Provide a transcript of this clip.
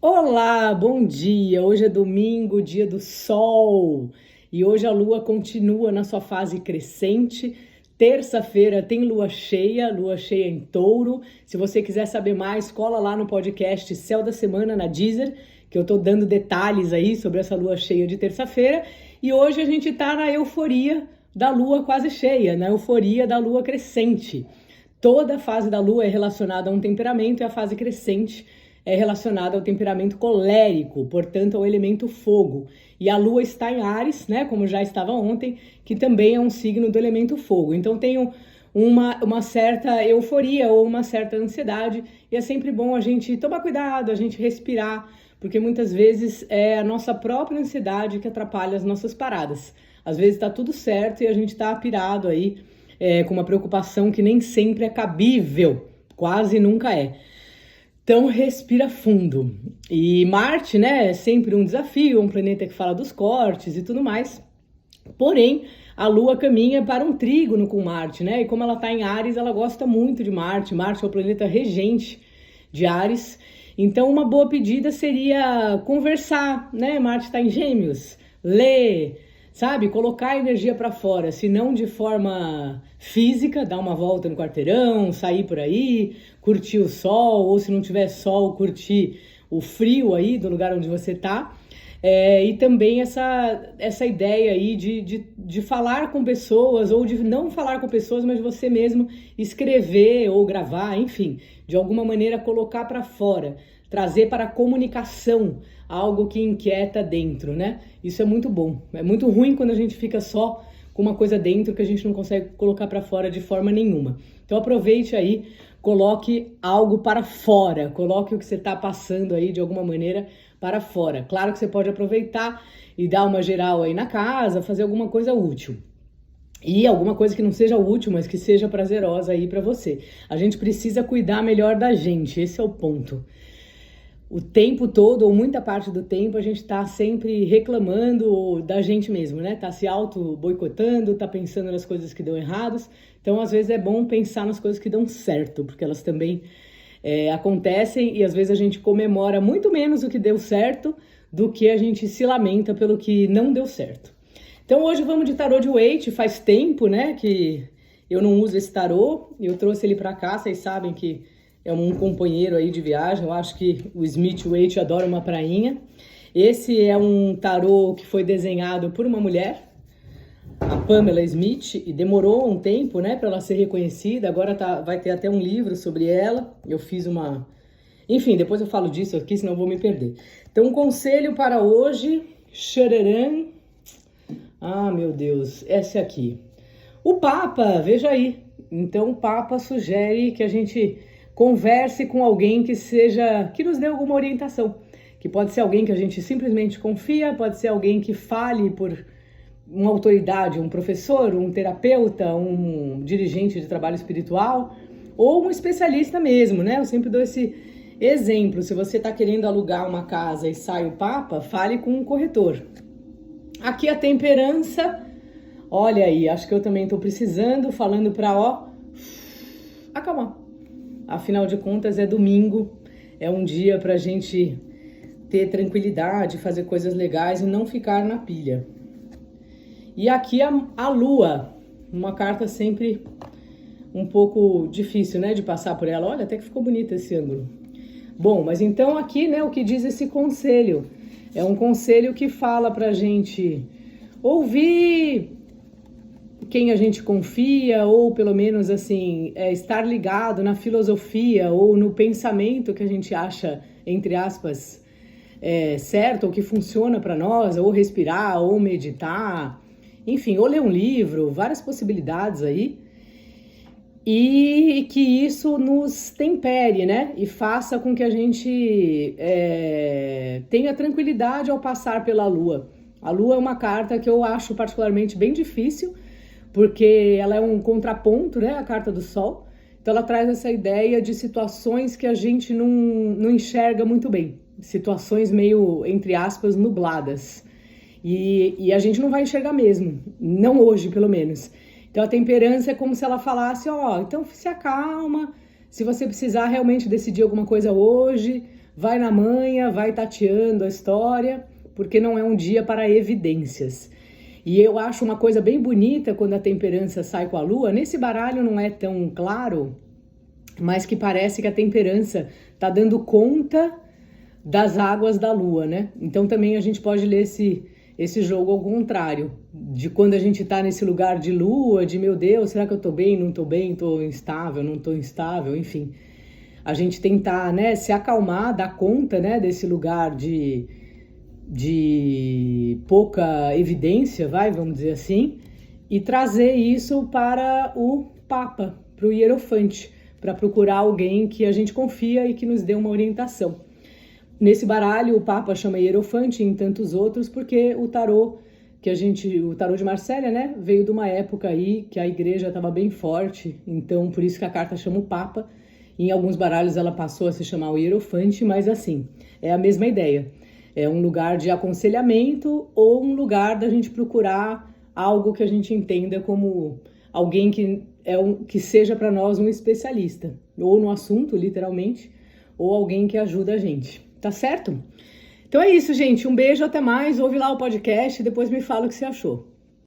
Olá, bom dia! Hoje é domingo, dia do sol, e hoje a lua continua na sua fase crescente. Terça-feira tem lua cheia em Touro. Se você quiser saber mais, cola lá no podcast Céu da Semana na Deezer, que eu tô dando detalhes aí sobre essa lua cheia de terça-feira. E hoje a gente tá na euforia da lua quase cheia, na euforia da lua crescente. Toda a fase da lua é relacionada a um temperamento e a fase crescente é relacionada ao temperamento colérico, portanto ao elemento fogo. E a lua está em Áries, né, como já estava ontem, que também é um signo do elemento fogo. Então tem uma certa euforia ou uma certa ansiedade, e é sempre bom a gente tomar cuidado, a gente respirar, porque muitas vezes é a nossa própria ansiedade que atrapalha as nossas paradas. Às vezes está tudo certo e a gente está pirado aí, com uma preocupação que nem sempre é cabível, quase nunca é. Então respira fundo. E Marte, né, é sempre um desafio, um planeta que fala dos cortes e tudo mais. Porém, a Lua caminha para um trígono com Marte, né? E como ela está em Áries, ela gosta muito de Marte. Marte é o planeta regente de Áries. Então, uma boa pedida seria conversar, né? Marte está em Gêmeos, ler, sabe? Colocar a energia para fora, se não de forma física, dar uma volta no quarteirão, sair por aí, curtir o sol, ou se não tiver sol, curtir o frio aí do lugar onde você tá. E também essa ideia aí de falar com pessoas, ou de não falar com pessoas, mas de você mesmo escrever ou gravar, enfim, de alguma maneira colocar para fora, trazer para a comunicação algo que inquieta dentro, né? Isso é muito bom. É muito ruim quando a gente fica só com uma coisa dentro que a gente não consegue colocar para fora de forma nenhuma. Então aproveite aí, coloque algo para fora, coloque o que você está passando aí de alguma maneira para fora. Claro que você pode aproveitar e dar uma geral aí na casa, fazer alguma coisa útil. E alguma coisa que não seja útil, mas que seja prazerosa aí para você. A gente precisa cuidar melhor da gente, esse é o ponto. O tempo todo, ou muita parte do tempo, a gente tá sempre reclamando da gente mesmo, né? Tá se auto-boicotando, tá pensando nas coisas que dão errados. Então, às vezes é bom pensar nas coisas que dão certo, porque elas também acontecem, e às vezes a gente comemora muito menos o que deu certo do que a gente se lamenta pelo que não deu certo. Então, hoje vamos de tarô de Waite. Faz tempo, né, que eu não uso esse tarô. Eu trouxe ele pra cá, vocês sabem que é um companheiro aí de viagem. Eu acho que o Smith Waite adora uma prainha. Esse é um tarô que foi desenhado por uma mulher, a Pamela Smith, e demorou um tempo, né, para ela ser reconhecida. Agora vai ter até um livro sobre ela. Eu fiz uma... Enfim, depois eu falo disso aqui, senão eu vou me perder. Então, um conselho para hoje... Xararam. Ah, meu Deus, esse aqui. O Papa, veja aí. Então, o Papa sugere que a gente converse com alguém que nos dê alguma orientação. Que pode ser alguém que a gente simplesmente confia, pode ser alguém que fale por uma autoridade, um professor, um terapeuta, um dirigente de trabalho espiritual, ou um especialista mesmo, né? Eu sempre dou esse exemplo. Se você está querendo alugar uma casa e sai o Papa, fale com um corretor. Aqui a temperança, olha aí, acho que eu também estou precisando, falando para acalmar. Afinal de contas é domingo, é um dia para a gente ter tranquilidade, fazer coisas legais e não ficar na pilha. E aqui a lua, uma carta sempre um pouco difícil, né, de passar por ela. Olha, até que ficou bonito esse ângulo. Bom, mas então aqui, né, o que diz esse conselho? É um conselho que fala pra gente ouvir quem a gente confia, ou pelo menos assim, estar ligado na filosofia ou no pensamento que a gente acha, entre aspas, certo, ou que funciona para nós, ou respirar, ou meditar, enfim, ou ler um livro, várias possibilidades aí. E que isso nos tempere, né? E faça com que a gente tenha tranquilidade ao passar pela Lua. A Lua é uma carta que eu acho particularmente bem difícil, porque ela é um contraponto, né? A carta do Sol. Então ela traz essa ideia de situações que a gente não enxerga muito bem. Situações meio, entre aspas, nubladas. E a gente não vai enxergar mesmo. Não hoje, pelo menos. Então a temperança é como se ela falasse, então se acalma, se você precisar realmente decidir alguma coisa hoje, vai na manha, vai tateando a história, porque não é um dia para evidências. E eu acho uma coisa bem bonita quando a temperança sai com a lua. Nesse baralho não é tão claro, mas que parece que a temperança tá dando conta das águas da lua, né? Então também a gente pode ler esse jogo ao contrário, de quando a gente tá nesse lugar de lua, de meu Deus, será que eu tô bem, não tô bem, tô instável, não tô instável, enfim. A gente tentar, né, se acalmar, dar conta, né, desse lugar de pouca evidência, vamos dizer assim, e trazer isso para o Papa, para o Hierofante, para procurar alguém que a gente confia e que nos dê uma orientação. Nesse baralho, o Papa chama Hierofante e em tantos outros, porque o tarô o tarô de Marsella, né, veio de uma época aí que a igreja estava bem forte, então por isso que a carta chama o Papa. Em alguns baralhos ela passou a se chamar o Hierofante, mas assim, é a mesma ideia. É um lugar de aconselhamento ou um lugar da gente procurar algo que a gente entenda como alguém que seja para nós um especialista, ou no assunto, literalmente, ou alguém que ajuda a gente. Tá certo? Então é isso, gente. Um beijo, até mais. Ouve lá o podcast e depois me fala o que você achou.